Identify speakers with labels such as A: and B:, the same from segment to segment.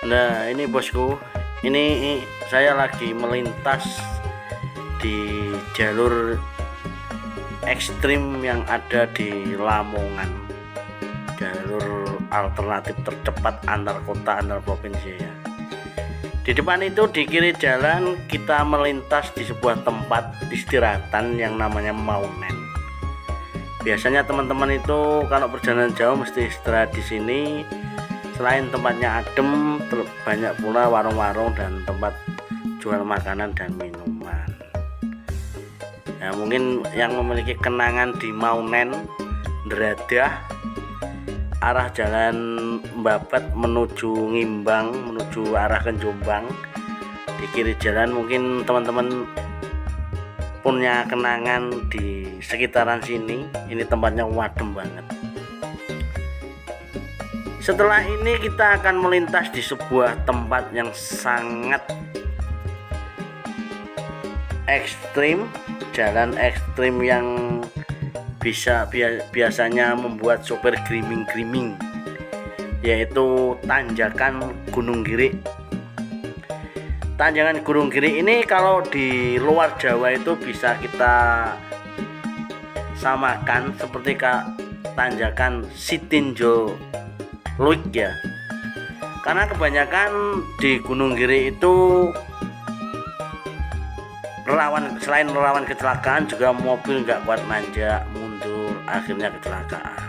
A: Nah, ini bosku, ini saya lagi melintas di jalur ekstrim yang ada di Lamongan, jalur alternatif tercepat antar kota antar provinsi ya. Di depan itu di kiri jalan kita melintas di sebuah tempat istirahatan yang namanya Maunen. Biasanya teman-teman itu kalau perjalanan jauh mesti istirahat di sini. Selain tempatnya adem, banyak pula warung-warung dan tempat jual makanan dan minuman. Ya, mungkin yang memiliki kenangan di Maunen, Ndradah, arah jalan Mbabat menuju Ngimbang, menuju arah ke Jombang, di kiri jalan mungkin teman-teman punya kenangan di sekitaran sini. Ini tempatnya wadem banget. Setelah ini kita akan melintas di sebuah tempat yang sangat ekstrim, jalan ekstrim yang biasanya membuat sopir griming-griming, yaitu tanjakan Gunung Giri. Tanjakan Gunung Giri ini kalau di luar Jawa itu bisa kita samakan seperti tanjakan Sitinjo Luik ya, karena kebanyakan di Gunung Giri itu selain rawan kecelakaan juga mobil nggak kuat nanjak mundur, akhirnya kecelakaan.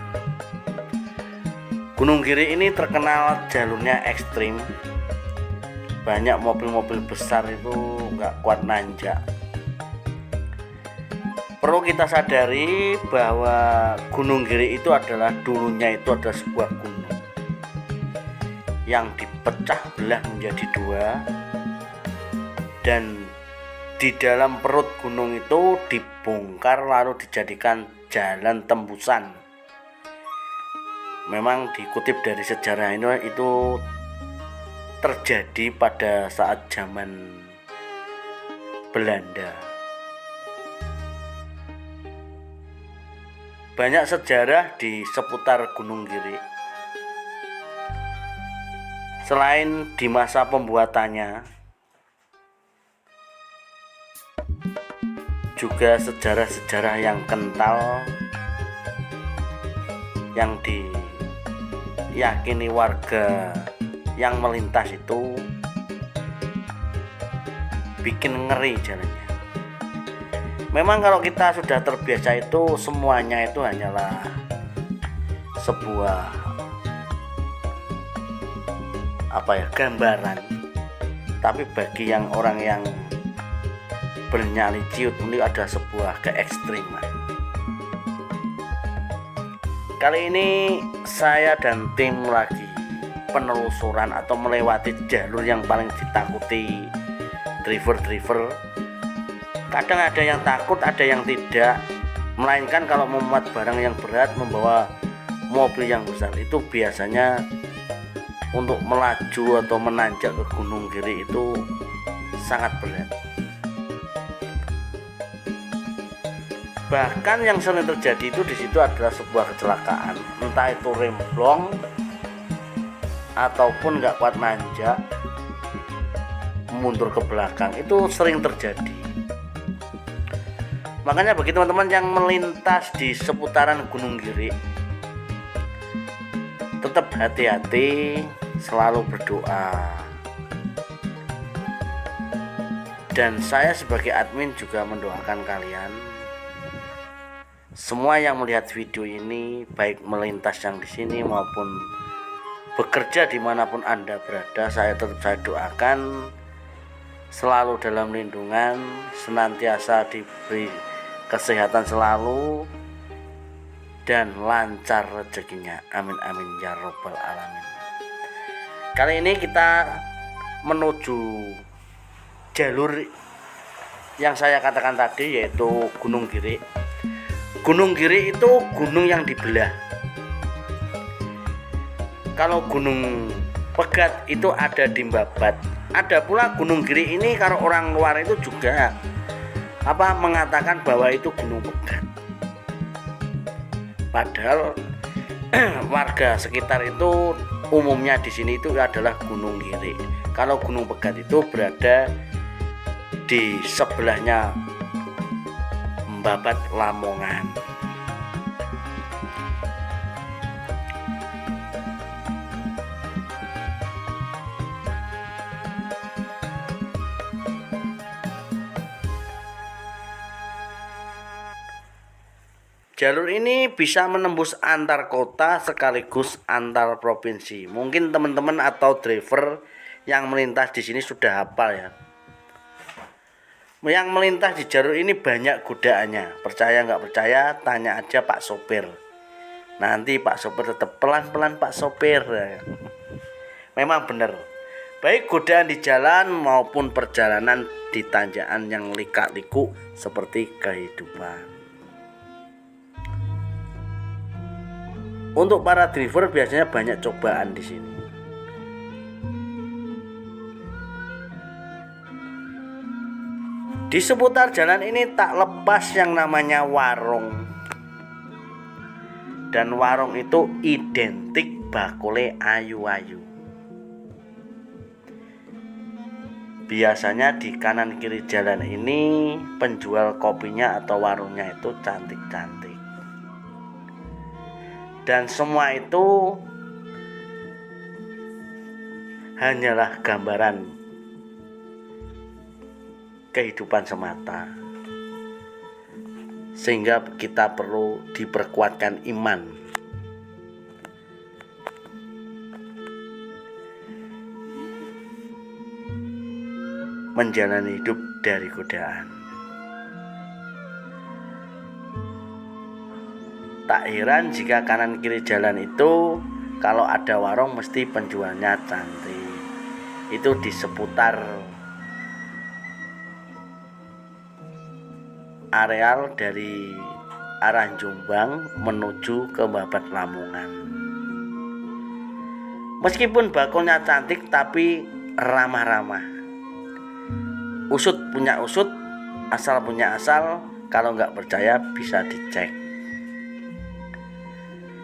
A: Gunung Giri ini terkenal jalurnya ekstrim, banyak mobil-mobil besar itu nggak kuat nanjak. Perlu kita sadari bahwa Gunung Giri itu dulunya adalah sebuah gunung yang dipecah belah menjadi dua, dan di dalam perut gunung itu dibongkar lalu dijadikan jalan tembusan. Memang dikutip dari sejarah ini, itu terjadi pada saat zaman Belanda. Banyak sejarah di seputar Gunung Giri. Selain di masa pembuatannya, juga sejarah-sejarah yang kental yang diyakini warga yang melintas itu bikin ngeri jalannya. Memang kalau kita sudah terbiasa itu semuanya itu hanyalah sebuah gambaran, tapi bagi orang yang bernyali ciut ini ada sebuah keekstriman. Kali ini saya dan tim lagi penelusuran atau melewati jalur yang paling ditakuti driver. Kadang ada yang takut, ada yang tidak, melainkan kalau memuat barang yang berat, membawa mobil yang besar, itu biasanya untuk melaju atau menanjak ke Gunung Giri itu sangat berat. Bahkan yang sering terjadi itu di situ adalah sebuah kecelakaan, entah itu remblong ataupun nggak kuat nanjak mundur ke belakang, itu sering terjadi. Makanya bagi teman-teman yang melintas di seputaran Gunung Giri, tetap hati-hati, selalu berdoa. Dan saya sebagai admin juga mendoakan kalian semua yang melihat video ini, baik melintas yang di sini maupun bekerja dimanapun Anda berada, saya doakan selalu dalam lindungan, senantiasa diberi kesehatan selalu, dan lancar rezekinya. Amin amin ya robbal alamin. Kali ini kita menuju jalur yang saya katakan tadi, yaitu Gunung Giri. Gunung Giri itu gunung yang dibelah. Kalau Gunung Pegat itu ada di Mbabat. Ada pula Gunung Giri ini kalau orang luar itu juga mengatakan bahwa itu Gunung Pegat. Padahal warga sekitar itu umumnya di sini itu adalah Gunung Giri. Kalau Gunung Pegat itu berada di sebelahnya Babat Lamongan. Jalur ini bisa menembus antar kota sekaligus antar provinsi. Mungkin teman-teman atau driver yang melintas di sini sudah hafal ya. Yang melintas di jalur ini banyak godaannya. Percaya nggak percaya, tanya aja Pak sopir. Nanti Pak sopir tetap pelan-pelan Pak sopir. Memang benar. Baik godaan di jalan maupun perjalanan di tanjakan yang lika-liku seperti kehidupan. Untuk para driver biasanya banyak cobaan di sini. Di seputar jalan ini tak lepas yang namanya warung. Dan warung itu identik bakule ayu-ayu. Biasanya di kanan kiri jalan ini penjual kopinya atau warungnya itu cantik-cantik. Dan semua itu hanyalah gambaran kehidupan semata. Sehingga kita perlu diperkuatkan iman. Menjalani hidup dari godaan. Tak heran jika kanan kiri jalan itu kalau ada warung mesti penjualnya cantik. Itu di seputar areal dari arah Jombang menuju ke Babat Lamongan. Meskipun bakulnya cantik tapi ramah-ramah. Usut punya usut, asal punya asal. Kalau nggak percaya bisa dicek.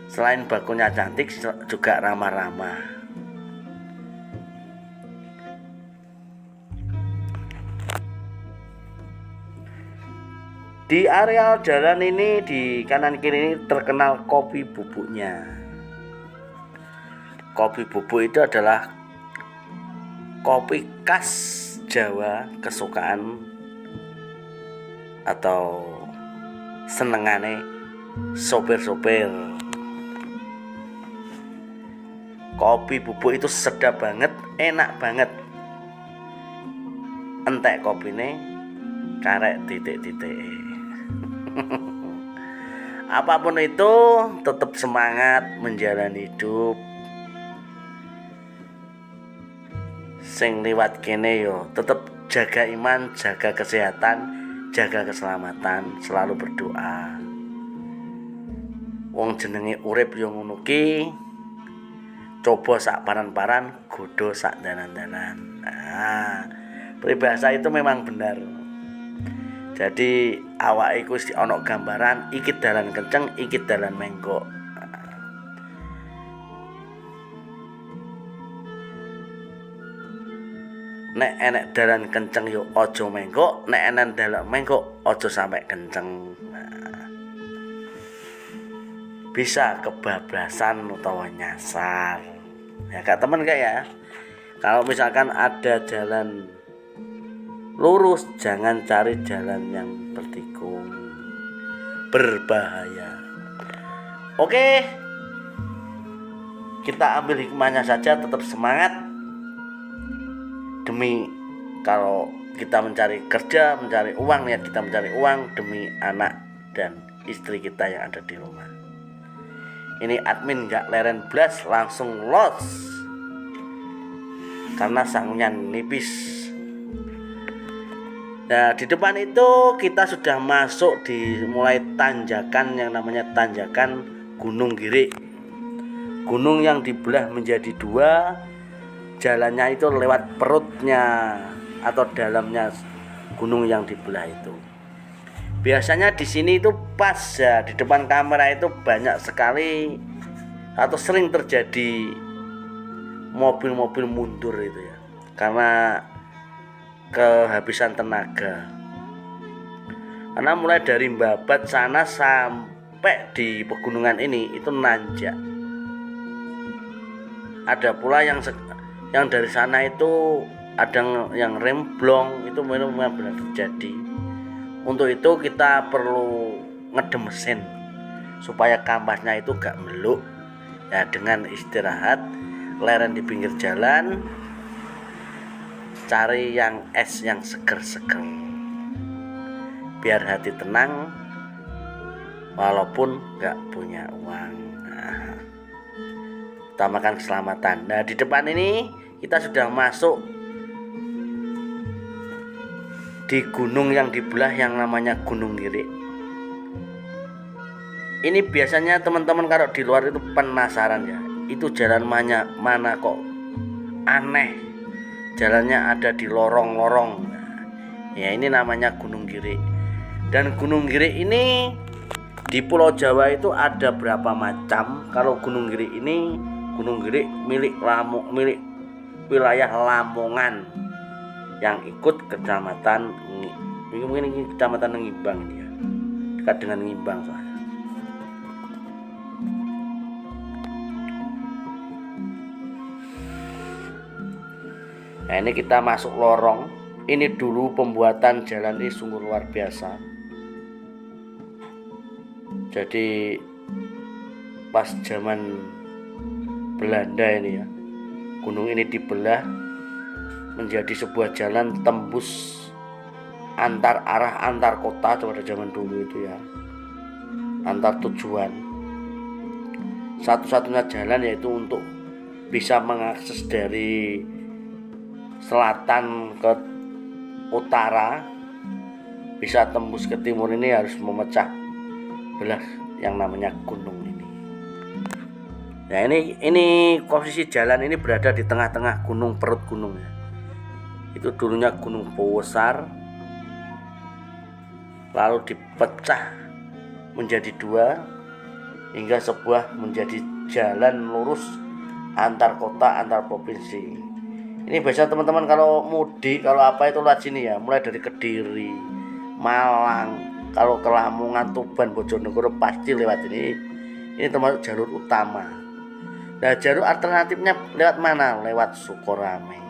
A: Selain bakunya cantik juga ramah-ramah. Di area jalan ini di kanan kiri ini terkenal kopi bubuknya. Kopi bubuk itu adalah kopi khas Jawa kesukaan atau senengane sopir-sopir. Kopi bubuk itu sedap banget, enak banget. Entek kopine karek titik-titik. Apapun itu tetap semangat menjalani hidup. Sing liwat kene yo tetap jaga iman, jaga kesehatan, jaga keselamatan, selalu berdoa. Wong jenenge urip yo ngono ki. Coba sak paran-paran, godo sak danan-danan. Nah, peribahasa itu memang benar. Jadi awak iku wis ana gambaran iki dalan kenceng, iki dalan menggok. Nek enek dalan kenceng yo aja menggok, nek enek dalan menggok aja sampai kenceng. Bisa kebablasan utawa nyasar. Ya kak temen kayak ya. Kalau misalkan ada jalan lurus, jangan cari jalan yang bertikung, berbahaya. Oke, kita ambil hikmahnya saja, tetap semangat. Demi kalau kita mencari kerja, mencari uang, ya kita mencari uang demi anak dan istri kita yang ada di rumah. Ini admin gak leren blas, langsung los karena sangnya nipis. Nah, di depan itu kita sudah masuk di mulai tanjakan yang namanya tanjakan Gunung Giri. Gunung yang dibelah menjadi dua, jalannya itu lewat perutnya atau dalamnya gunung yang dibelah itu. Biasanya di sini itu pas ya, di depan kamera itu banyak sekali atau sering terjadi mobil-mobil mundur itu ya, karena kehabisan tenaga. Karena mulai dari Babat sana sampai di pegunungan ini itu nanjak. Ada pula yang dari sana itu ada yang remblong, itu memang benar terjadi. Untuk itu kita perlu ngedem mesin supaya kampasnya itu gak meluk ya, dengan istirahat, leren di pinggir jalan, cari yang es yang seger-seger biar hati tenang walaupun gak punya uang. Nah, utamakan keselamatan. Nah, di depan ini kita sudah masuk di gunung yang dibelah yang namanya Gunung Girik. Ini biasanya teman-teman kalau di luar itu penasaran ya, itu jalan mana kok aneh, jalannya ada di lorong-lorong. Ya, ini namanya Gunung Girik. Dan Gunung Girik ini di Pulau Jawa itu ada berapa macam. Kalau Gunung Girik ini, Gunung Girik milik wilayah Lamongan yang ikut kecamatan, mungkin ini kecamatan Ngimbang ini ya, dekat dengan Ngimbang soalnya. Nah, ini kita masuk lorong. Ini dulu pembuatan jalan ini sungguh luar biasa. Jadi pas zaman Belanda ini ya, gunung ini dibelah menjadi sebuah jalan tembus antar arah, antar kota pada zaman dulu itu ya, antar tujuan. Satu-satunya jalan yaitu untuk bisa mengakses dari selatan ke utara, bisa tembus ke timur, ini harus memecah belah yang namanya gunung ini. Nah, ini posisi jalan ini berada di tengah-tengah gunung, perut gunung ya. Itu dulunya Gunung Powesar, lalu dipecah menjadi dua hingga sebuah menjadi jalan lurus antar kota, antar provinsi. Ini biasa teman-teman kalau mudik, kalau apa itu lewat sini ya, mulai dari Kediri, Malang, kalau ke Lamongan, Tuban, Bojonegoro pasti lewat ini. Ini termasuk jalur utama. Nah, jalur alternatifnya lewat mana? Lewat Sukorame.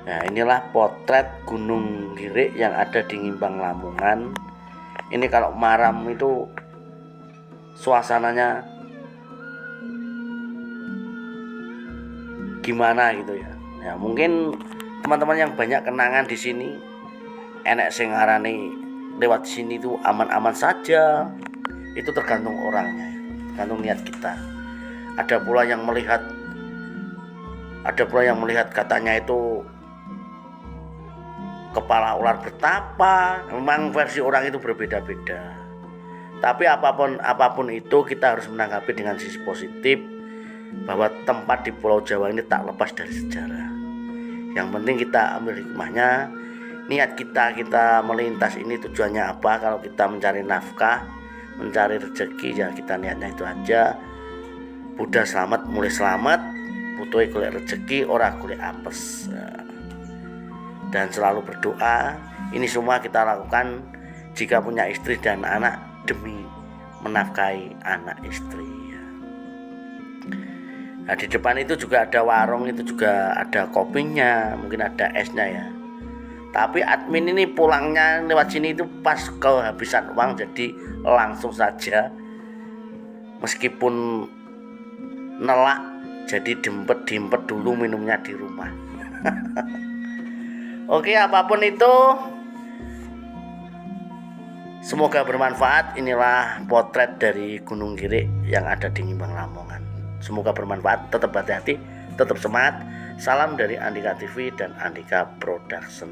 A: Nah, inilah potret Gunung Girik yang ada di Ngimbang, Lamongan. Ini kalau malam itu suasananya gimana gitu ya. Ya, mungkin teman-teman yang banyak kenangan di sini, enek sing ngarani lewat sini itu aman-aman saja. Itu tergantung orangnya, tergantung niat kita. Ada pula yang melihat katanya itu kepala ular bertapa. Memang versi orang itu berbeda-beda. Tapi apapun itu kita harus menanggapi dengan sisi positif, bahwa tempat di Pulau Jawa ini tak lepas dari sejarah. Yang penting kita ambil hikmahnya. Niat kita melintas ini tujuannya apa? Kalau kita mencari nafkah, mencari rezeki, ya kita niatnya itu aja. Buddha selamat mulai selamat, butuh golek rezeki, ora golek apes. Dan selalu berdoa. Ini semua kita lakukan jika punya istri dan anak, demi menafkahi anak istri. Nah, di depan itu juga ada warung, itu juga ada kopinya, mungkin ada esnya ya. Tapi admin ini pulangnya lewat sini itu pas kehabisan uang, jadi langsung saja, meskipun nelak, jadi diempet dulu minumnya di rumah. Oke, apapun itu, semoga bermanfaat. Inilah potret dari Gunung Girik yang ada di Ngimbang, Lamongan. Semoga bermanfaat, tetap hati-hati, tetap semangat. Salam dari Andika TV dan Andika Production.